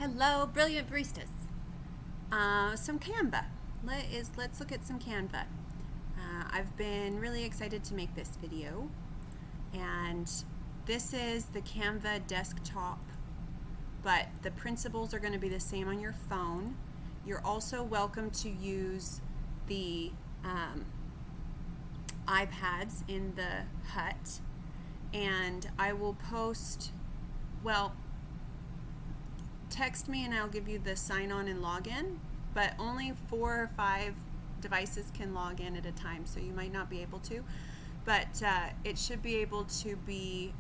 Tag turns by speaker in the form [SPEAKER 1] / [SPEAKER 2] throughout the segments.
[SPEAKER 1] Hello, brilliant baristas. Some C.A.N.V.A. Let's look at some C.A.N.V.A. I've been really excited to make this video, and this is the C.A.N.V.A. desktop, but the principles are going to be the same on your phone. You're also welcome to use the iPads in the hut, and I will post, well, text me and I'll give you the sign on and login, but only 4 or 5 devices can log in at a time, so you might not be able to, but it should be able to be,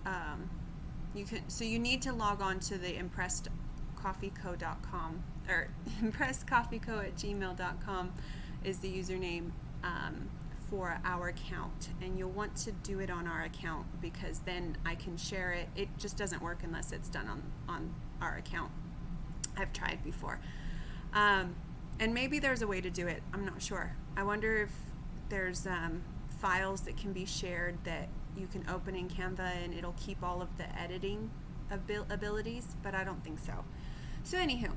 [SPEAKER 1] you need to log on to the impressedcoffeeco.com, or impressedcoffeeco@gmail.com is the username for our account, and you'll want to do it on our account because then I can share it. It just doesn't work unless it's done on our account. I've tried before. And maybe there's a way to do it. I'm not sure. I wonder if there's files that can be shared that you can open in C.A.N.V.A. and it'll keep all of the editing abilities, but I don't think so. So anywho,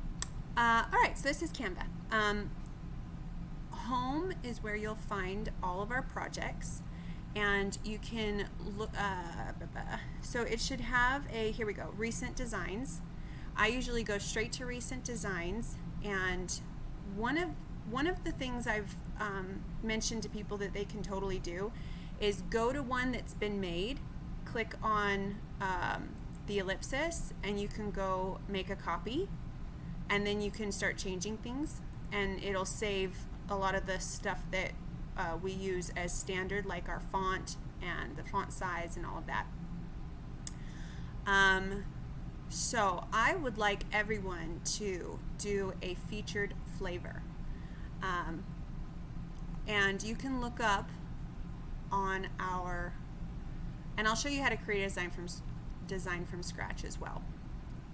[SPEAKER 1] alright, so this is C.A.N.V.A. Home is where you'll find all of our projects, and you can look, so it should have here we go, recent designs. I usually go straight to recent designs, and one of the things I've mentioned to people that they can totally do is go to one that's been made, click on the ellipsis, and you can go make a copy, and then you can start changing things, and it'll save a lot of the stuff that we use as standard, like our font and the font size and all of that. So I would like everyone to do a featured flavor. And you can look up on our, and I'll show you how to create a design from scratch as well.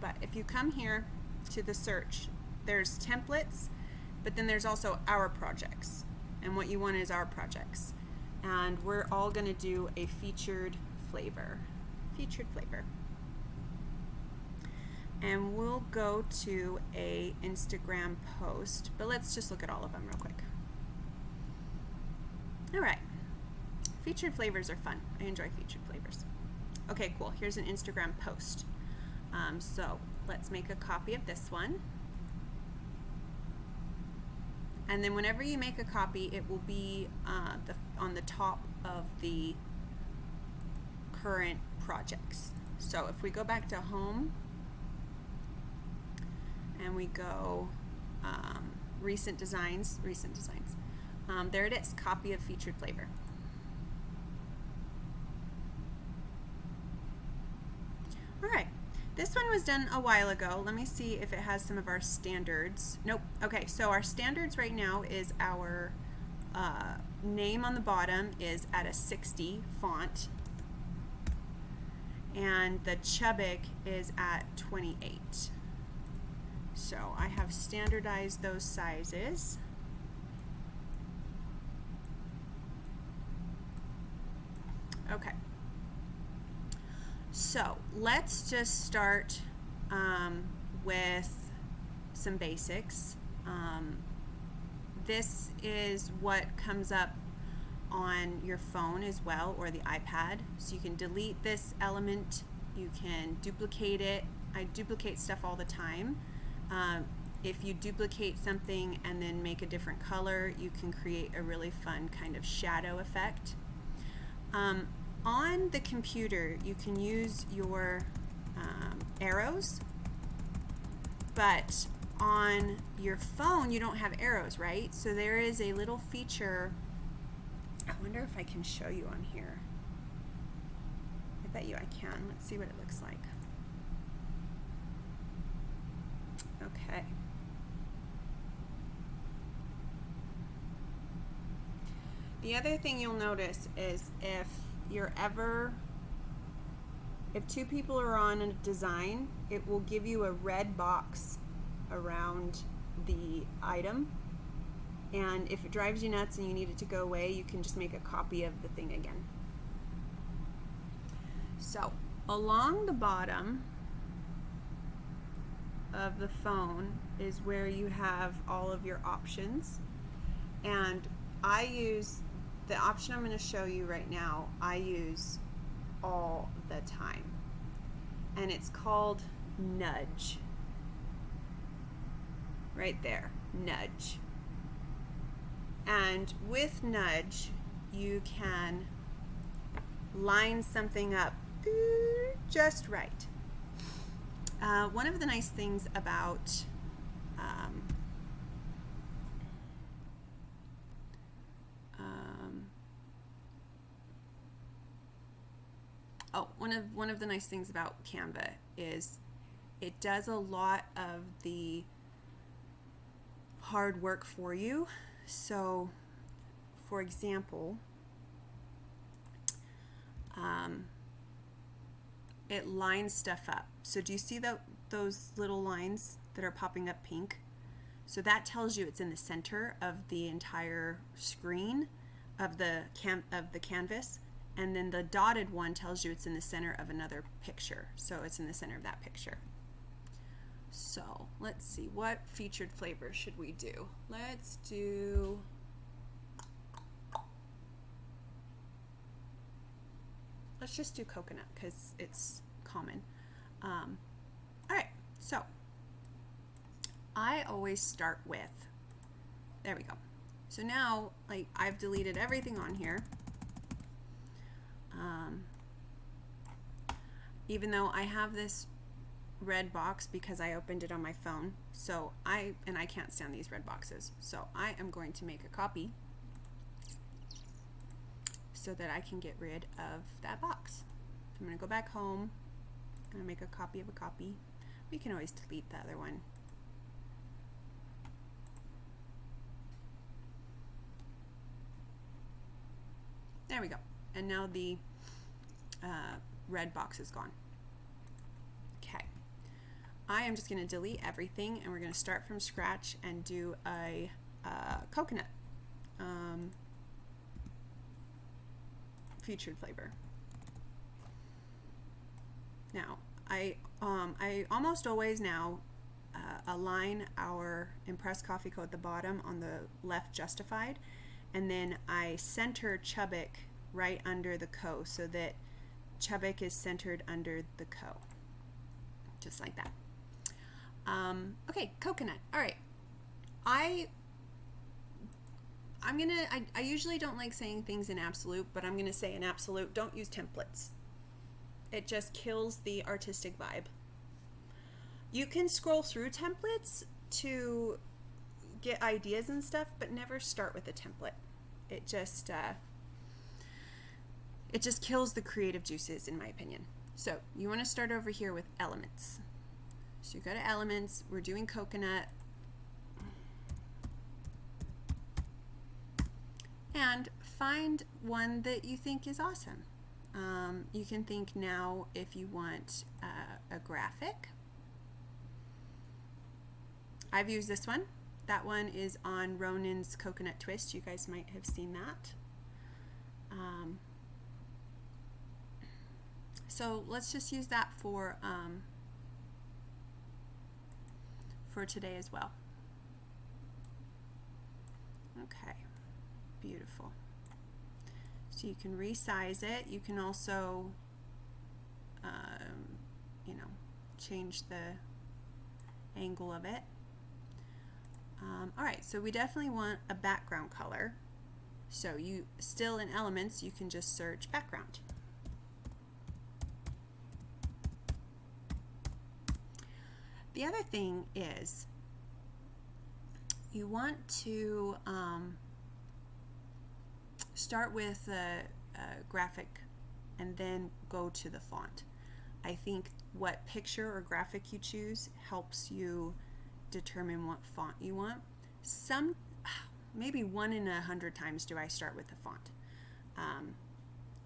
[SPEAKER 1] But if you come here to the search, there's templates, but then there's also our projects. And what you want is our projects. And we're all going to do a featured flavor. Featured flavor. And we'll go to a Instagram post, but let's just look at all of them real quick. Alright, featured flavors are fun. I enjoy featured flavors. Okay, cool, here's an Instagram post. So let's make a copy of this one. And then whenever you make a copy, it will be on the top of the current projects. So if we go back to home, and we go recent designs, there it is, copy of featured flavor. Alright, this one was done a while ago. Let me see if it has some of our standards. Nope. Okay, so our standards right now is our name on the bottom is at a 60 font, and the Chubbuck is at 28. So I have standardized those sizes. Okay. So let's just start with some basics. This is what comes up on your phone as well, or the iPad. So you can delete this element, you can duplicate it. I duplicate stuff all the time. If you duplicate something and then make a different color, you can create a really fun kind of shadow effect. On the computer, you can use your arrows, but on your phone, you don't have arrows, right? So there is a little feature. I wonder if I can show you on here. I bet you I can. Let's see what it looks like. Okay. The other thing you'll notice is if two people are on a design, it will give you a red box around the item, and if it drives you nuts and you need it to go away, you can just make a copy of the thing again. So along the bottom of the phone is where you have all of your options. And I use the option I'm going to show you right now, I use all the time. And it's called nudge. Right there, nudge. And with nudge, you can line something up just right. One of the nice things about one of the nice things about Canva is it does a lot of the hard work for you. So, for example, it lines stuff up. So do you see those little lines that are popping up pink? So that tells you it's in the center of the entire screen of the canvas, and then the dotted one tells you it's in the center of another picture. So it's in the center of that picture. So let's see, what featured flavor should we do? Let's just do coconut because it's common. All right, so I always start with, there we go. So now, like, I've deleted everything on here. Even though I have this red box because I opened it on my phone, so I can't stand these red boxes. So I am going to make a copy so that I can get rid of that box. I'm going to go back home. I'm going to make a copy of a copy. We can always delete the other one. There we go. And now the red box is gone. Okay. I am just going to delete everything, and we're going to start from scratch and do a coconut featured flavor. Now, I almost always now align our Impress Coffee Co at the bottom on the left justified, and then I center Chubbuck right under the Co so that Chubbuck is centered under the Co. Just like that. Okay, coconut. All right. I usually don't like saying things in absolute, but I'm gonna say in absolute, don't use templates. It just kills the artistic vibe. You can scroll through templates to get ideas and stuff, but never start with a template. It just kills the creative juices, in my opinion. So you want to start over here with elements. So you go to elements, we're doing coconut, and find one that you think is awesome. You can think now if you want a graphic. I've used this one. That one is on Ronan's Coconut Twist. You guys might have seen that. So let's just use that for today as well. Okay, beautiful. So you can resize it. You can also, change the angle of it. All right, so we definitely want a background color. So you still in elements, you can just search background. The other thing is you want to start with a graphic and then go to the font. I think what picture or graphic you choose helps you determine what font you want. Maybe 1 in 100 times do I start with the font.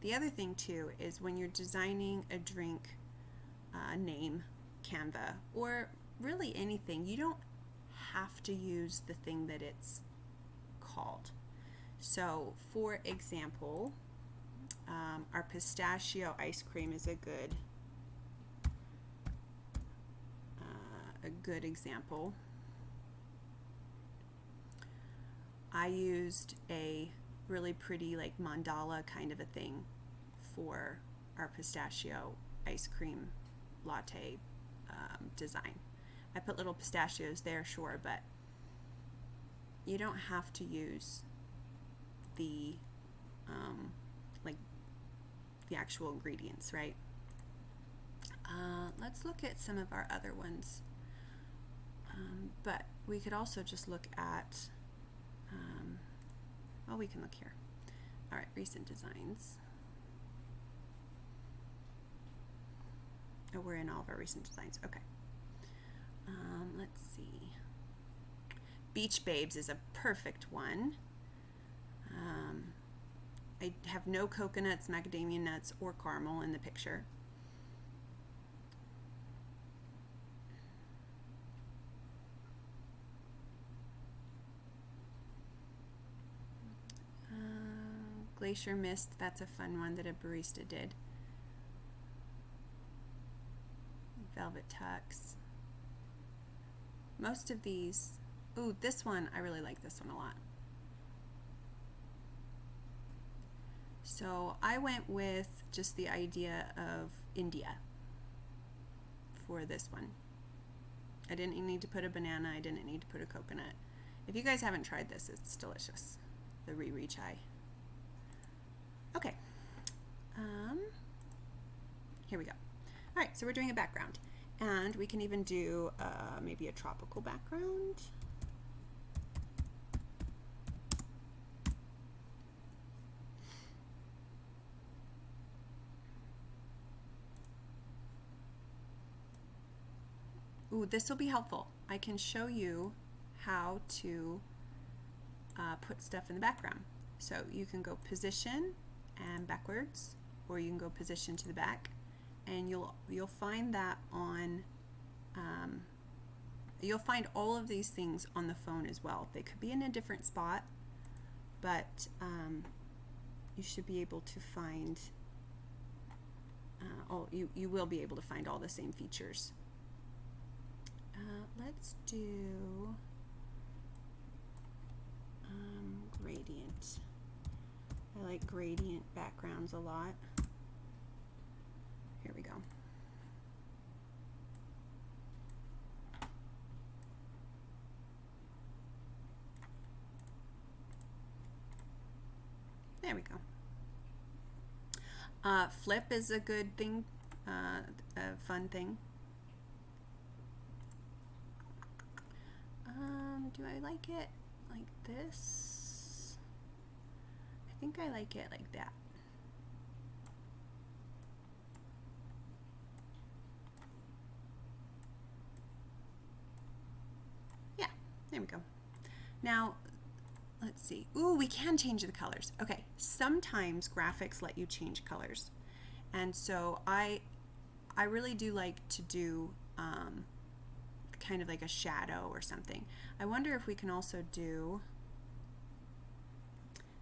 [SPEAKER 1] The other thing too is when you're designing a drink name, C.A.N.V.A, or really anything, you don't have to use the thing that it's called. So for example, our pistachio ice cream is a good example. I used a really pretty like mandala kind of a thing for our pistachio ice cream latte design. I put little pistachios there, sure, but you don't have to use the like the actual ingredients, right? Let's look at some of our other ones, but we could also just look at well, we can look here. All right, recent designs. Oh, we're in all of our recent designs. Okay. Let's see. Beach Babes is a perfect one. I have no coconuts, macadamia nuts, or caramel in the picture. Glacier Mist, that's a fun one that a barista did. Velvet Tux. Most of these, ooh, this one, I really like this one a lot. So I went with just the idea of India for this one. I didn't need to put a banana, I didn't need to put a coconut. If you guys haven't tried this, it's delicious. The Riri Chai. Okay, here we go. All right, so we're doing a background, and we can even do maybe a tropical background. Ooh, this will be helpful. I can show you how to put stuff in the background. So you can go position and backwards, or you can go position to the back, and you'll find that on you'll find all of these things on the phone as well. They could be in a different spot, but you should be able to find you will be able to find all the same features. Let's do gradient. I like gradient backgrounds a lot. Here we go. There we go. Flip is a good thing, a fun thing. Do I like it like this? I think I like it like that. Yeah, there we go. Now, let's see. Ooh, we can change the colors. Okay, sometimes graphics let you change colors. And so I really do like to do kind of like a shadow or something. I wonder if we can also do,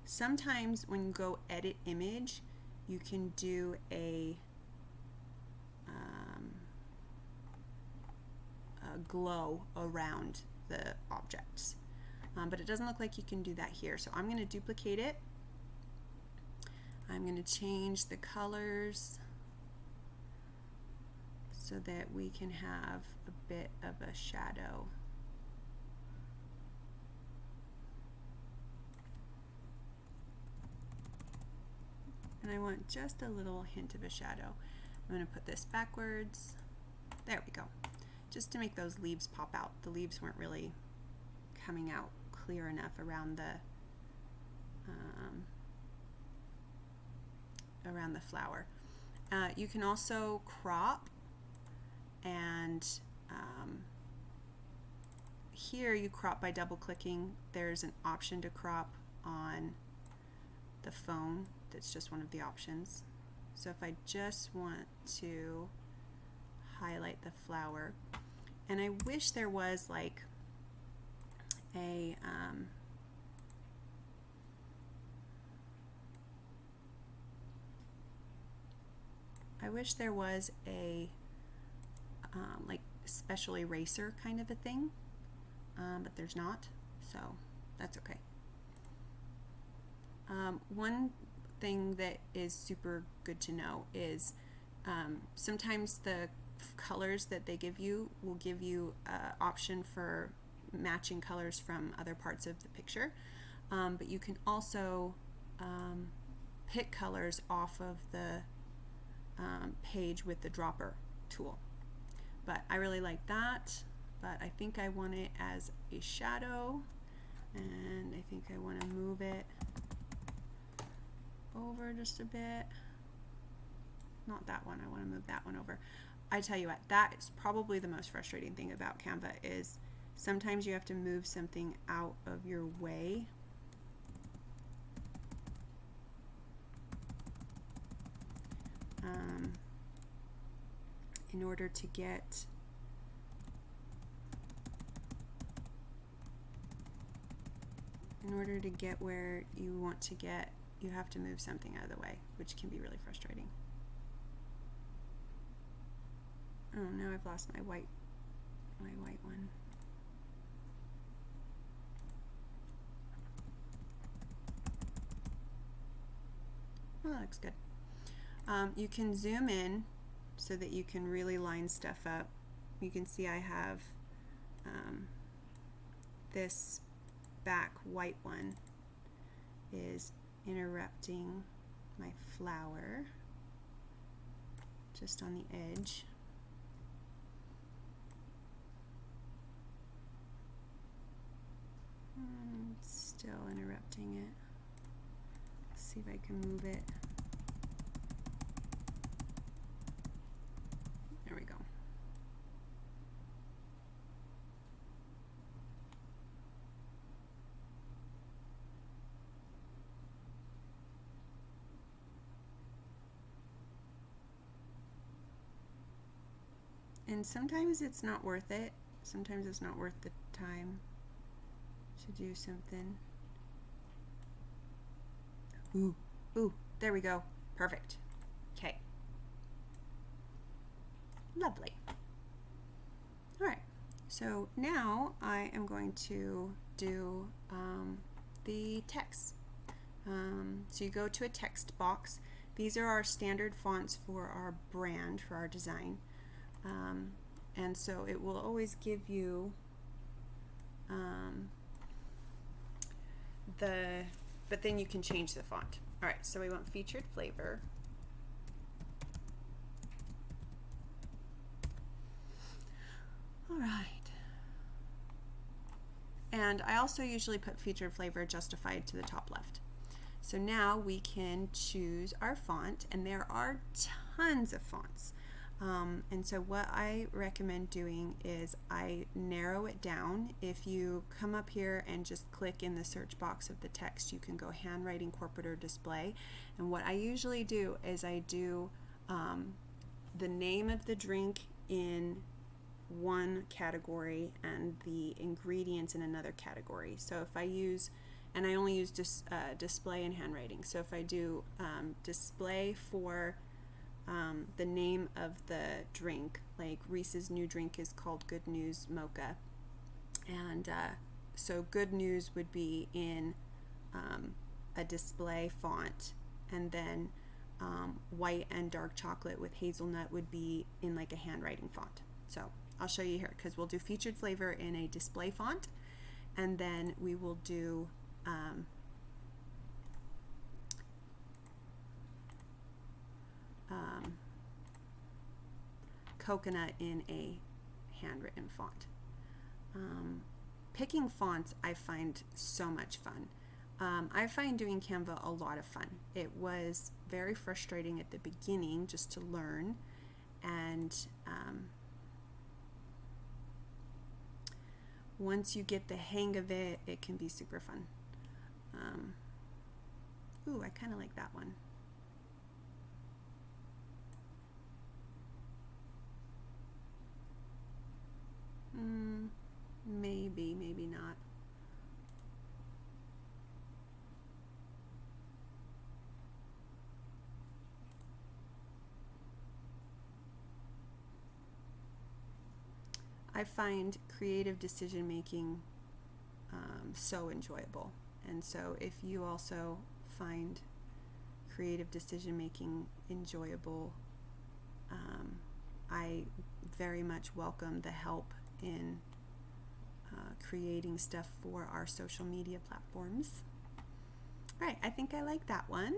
[SPEAKER 1] sometimes when you go edit image, you can do a glow around the objects. But it doesn't look like you can do that here. So I'm going to duplicate it. I'm going to change the colors so that we can have a bit of a shadow. And I want just a little hint of a shadow. I'm going to put this backwards. There we go. Just to make those leaves pop out. The leaves weren't really coming out clear enough around the flower. You can also crop, and here you crop by double clicking. There's an option to crop on the phone. That's just one of the options. So if I just want to highlight the flower, and I wish there was like a like special eraser kind of a thing, but there's not, so that's okay. One thing that is super good to know is sometimes the colors that they give you will give you an option for matching colors from other parts of the picture, but you can also pick colors off of the page with the dropper tool. But I really like that, but I think I want it as a shadow, and I think I want to move it over just a bit. Not that one, I want to move that one over. I tell you what, that is probably the most frustrating thing about Canva, is sometimes you have to move something out of your way. In order to get where you want to get, you have to move something out of the way, which can be really frustrating. Oh, now I've lost my white one. Oh, that looks good. You can zoom in so that you can really line stuff up. You can see I have this back white one is interrupting my flower just on the edge. Still interrupting it. Let's see if I can move it. There we go. And sometimes it's not worth it. Sometimes it's not worth the time to do something. Ooh, there we go. Perfect. Okay. Lovely. All right, so now I am going to do the text. So you go to a text box. These are our standard fonts for our brand, for our design. And so it will always give you but then you can change the font. All right, so we want featured flavor. All right. And I also usually put featured flavor justified to the top left. So now we can choose our font, and there are tons of fonts. And so what I recommend doing is I narrow it down. If you come up here and just click in the search box of the text, you can go handwriting, corporate, or display. And what I usually do is I do the name of the drink in one category and the ingredients in another category. So if I use, and I only use display and handwriting. So if I do display for the name of the drink, like Reese's new drink is called Good News Mocha, and so Good News would be in a display font, and then white and dark chocolate with hazelnut would be in like a handwriting font. So I'll show you here, because we'll do featured flavor in a display font, and then we will do coconut in a handwritten font. Picking fonts I find so much fun. I find doing Canva a lot of fun. It was very frustrating at the beginning just to learn, and once you get the hang of it, it can be super fun. Ooh, I kind of like that one. Maybe not. I find creative decision making so enjoyable. And so if you also find creative decision making enjoyable, I very much welcome the help in creating stuff for our social media platforms. All right, I think I like that one.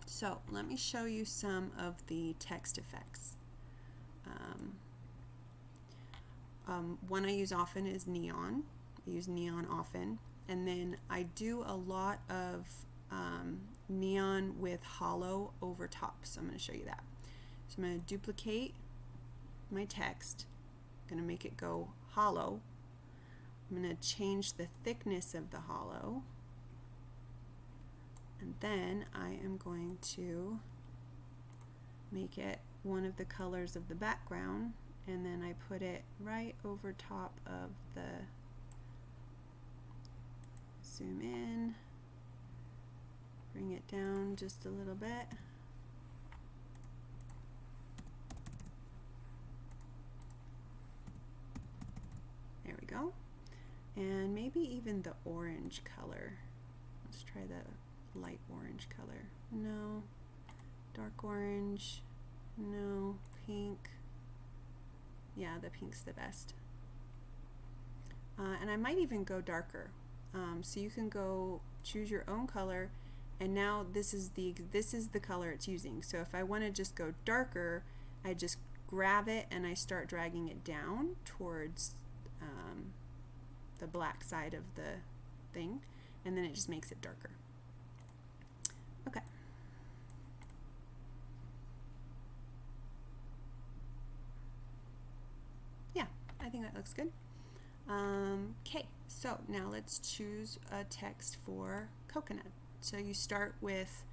[SPEAKER 1] So let me show you some of the text effects. One I use often is neon. I use neon often. And then I do a lot of neon with hollow over top. So I'm going to show you that. So I'm going to duplicate my text. I'm going to make it go hollow. I'm going to change the thickness of the hollow. And then I am going to make it one of the colors of the background, and then I put it right over top of the, zoom in, bring it down just a little bit. There we go. And maybe even the orange color. Let's try the light orange color. No. Dark orange. No. Pink. Yeah, the pink's the best. And I might even go darker. So you can go choose your own color, and now this is the color it's using. So if I want to just go darker, I just grab it and I start dragging it down towards the black side of the thing, and then it just makes it darker. Okay. Yeah, I think that looks good. Okay, so now let's choose a text for coconut. So you start with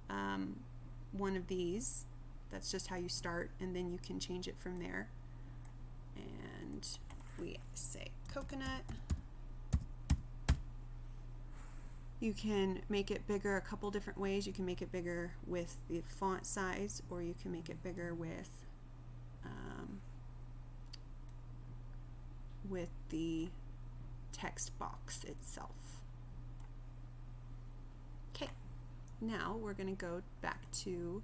[SPEAKER 1] one of these. That's just how you start, and then you can change it from there. And we say coconut. You can make it bigger a couple different ways. You can make it bigger with the font size, or you can make it bigger with the text box itself. Okay, now we're going to go back to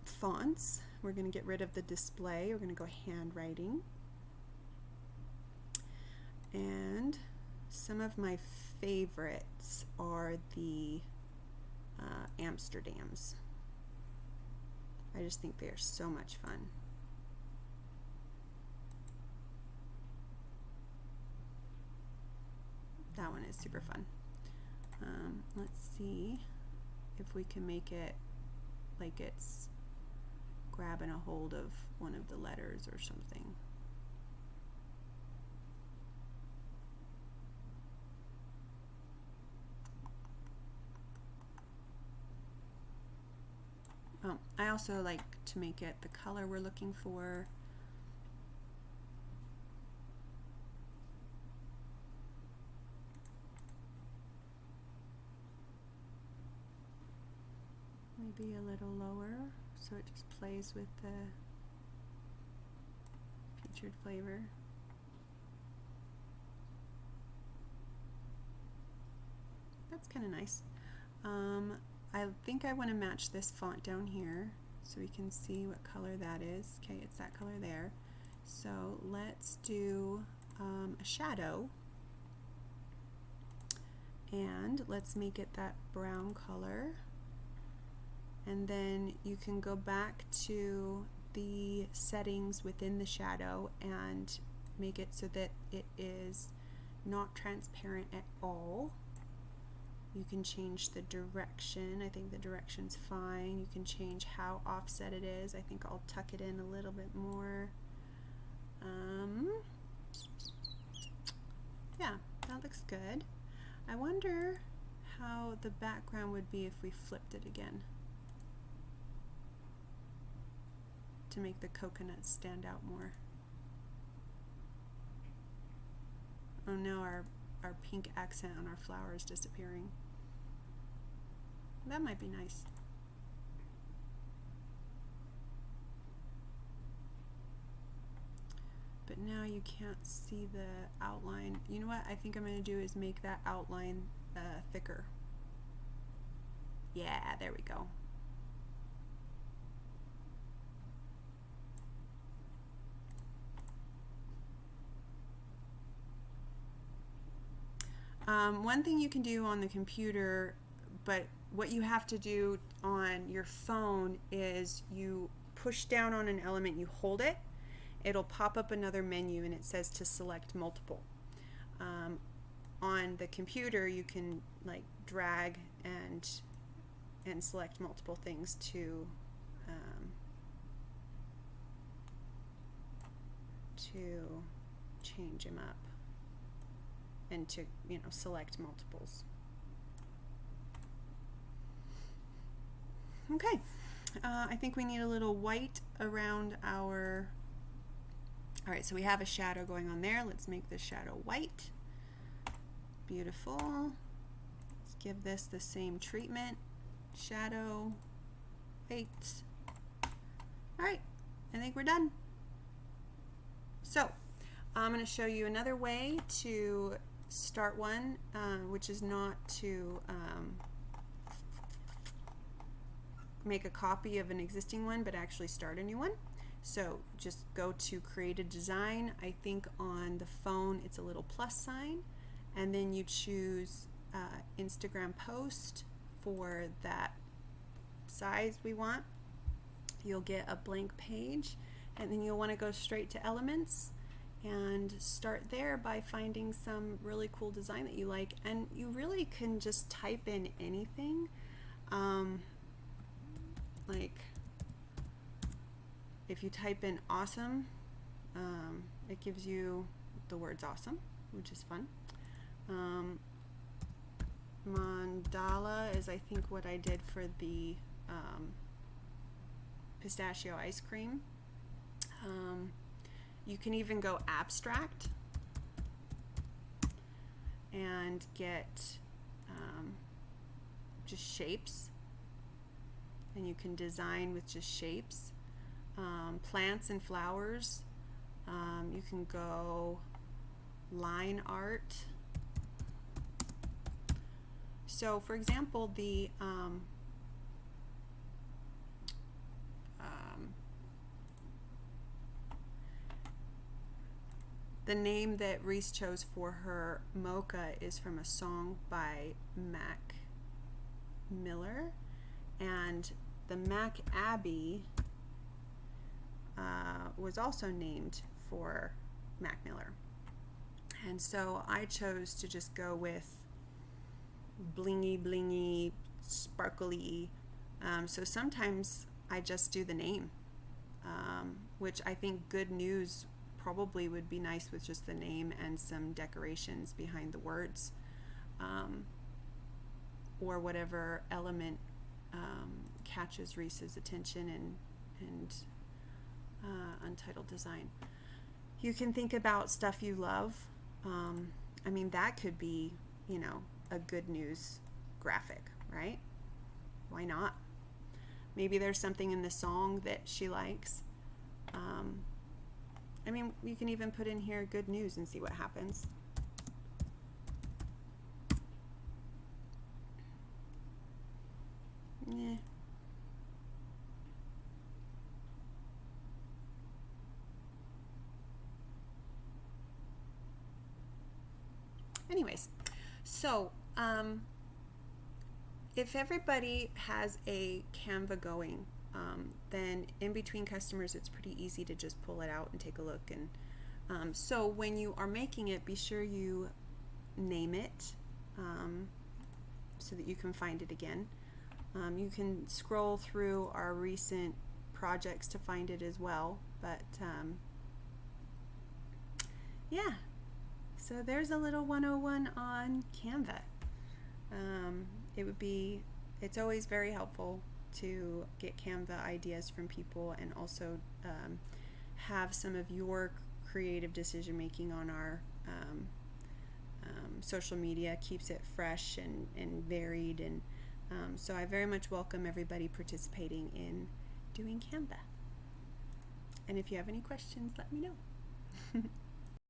[SPEAKER 1] fonts. We're going to get rid of the display. We're going to go handwriting. And some of my favorites are the Amsterdams. I just think they are so much fun. That one is super fun. Let's see if we can make it like it's grabbing a hold of one of the letters or something. I also like to make it the color we're looking for. Maybe a little lower so it just plays with the featured flavor. That's kind of nice. I think I want to match this font down here so we can see what color that is. Okay, it's that color there. So let's do a shadow, and let's make it that brown color. And then you can go back to the settings within the shadow and make it so that it is not transparent at all. You can change the direction. I think the direction's fine. You can change how offset it is. I think I'll tuck it in a little bit more. Yeah, that looks good. I wonder how the background would be if we flipped it again to make the coconut stand out more. Oh no, our pink accent on our flower is disappearing. That might be nice. but now you can't see the outline. You know what I think I'm going to do is make that outline thicker. Yeah, there we go. One thing you can do on the computer, but what you have to do on your phone is you push down on an element, you hold it, it'll pop up another menu and it says to select multiple. On the computer you can like drag and select multiple things to change them up and to, you know, select multiples. Okay, I think we need a little white around our, all right, so we have a shadow going on there. Let's make the shadow white. Beautiful. Let's give this the same treatment. Shadow, white. All right, I think we're done. So I'm going to show you another way to start one, which is not to make a copy of an existing one, but actually start a new one. So just go to create a design. I think on the phone it's a little plus sign, and then you choose Instagram post for that size we want. You'll get a blank page, and then you'll want to go straight to elements and start there by finding some really cool design that you like. And you really can just type in anything. Like if you type in awesome, it gives you the words awesome, which is fun. Mandala is, I think, what I did for the pistachio ice cream. You can even go abstract and get just shapes, and you can design with just shapes. Plants and flowers, you can go line art. So for example, the name that Reese chose for her mocha is from a song by Mac Miller, and the Mac Abbey was also named for Mac Miller. And so I chose to just go with blingy, blingy, sparkly. So sometimes I just do the name, which I think Good News probably would be nice with just the name and some decorations behind the words, or whatever element catches Reese's attention and Untitled Design. You can think about stuff you love. I mean, that could be, you know, a Good News graphic, right? Why not? Maybe there's something in the song that she likes. I mean, you can even put in here Good News and see what happens. Yeah. Anyways, so if everybody has a Canva going, then in between customers it's pretty easy to just pull it out and take a look. And so when you are making it, be sure you name it so that you can find it again. You can scroll through our recent projects to find it as well, but yeah, so there's a little 101 on Canva. It's always very helpful to get Canva ideas from people, and also have some of your creative decision making on our social media. Keeps it fresh and varied, and so I very much welcome everybody participating in doing Canva. And if you have any questions, let me know.